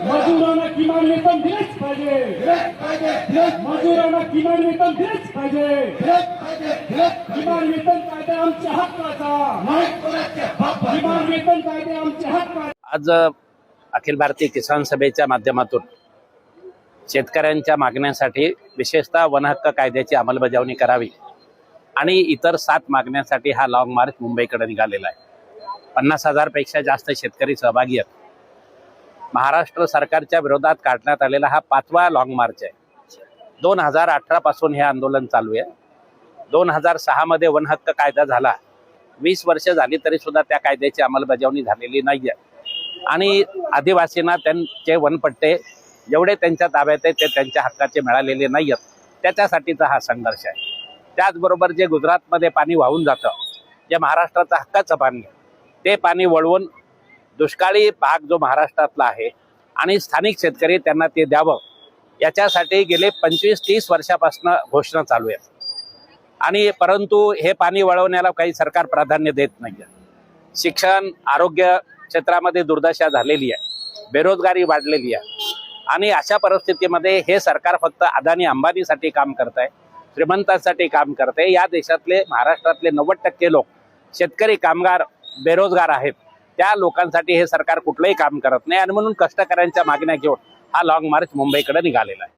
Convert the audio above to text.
मजुरांना किमान वेतन दिलेच पाहिजे, मजुरांना किमान वेतन दिलेच पाहिजे, किमान वेतन कायदा आमच्या हक्काचा, किमान वेतन कायदा आमच्या हक्काचा। आज अखिल भारतीय किसान सभेच्या माध्यमातून शेतकऱ्यांच्या मागण्यांसाठी विशेषतः वन हक्क कायद्याची अंमलबजावणी करावी आणि इतर 7 मागण्यांसाठी हा लॉंग मार्च मुंबईकडे निघालेला आहे। 50,000 पेक्षा जास्त शेतकरी सहभागी आहेत। महाराष्ट्र सरकारच्या विरोधात काढण्यात आलेला हा 5वा लॉंग मार्च आहे। 2018 पासून हे आंदोलन चालू आहे। 2006 मध्ये वन हक्क कायदा झाला, 20 वर्ष झाली तरी सुद्धा त्या कायद्याची अंमलबजावणी झालेली नाही आहे आणि आदिवासींना त्यांचे वनपट्टे जेवढे त्यांच्या ताब्यात आहे ते त्यांच्या हक्काचे मिळालेले नाही आहेत। त्याच्यासाठीचा हा संघर्ष आहे। त्याचबरोबर जे गुजरातमध्ये पाणी वाहून जातं, जे महाराष्ट्राचं हक्काचं पाणी ते पाणी वळवून दुष्काळी भाग जो महाराष्ट्रातला आहे आणि स्थानिक शेतकरी त्यांना ते द्यावं याच्यासाठी गेले 25-30 वर्षापासून घोषणा चालू आहे आणि परंतु हे पाणी वळवण्याला काही सरकार प्राधान्य देत नाही आहे। शिक्षण आरोग्य क्षेत्रामध्ये दुर्दशा झालेली आहे, बेरोजगारी वाढलेली आहे आणि अशा परिस्थितीमध्ये हे सरकार फक्त अदानी अंबानीसाठी काम करत आहे, श्रीमंतांसाठी काम करत आहे। या देशातले महाराष्ट्रातले 90% लोक शेतकरी कामगार बेरोजगार आहेत, त्या लोकांसाठी हे सरकार कुठलंही काम करत नाही आणि म्हणून कष्टकऱ्यांच्या मागण्या घेऊन हा लॉंग मार्च मुंबईकडे निघालेला आहे।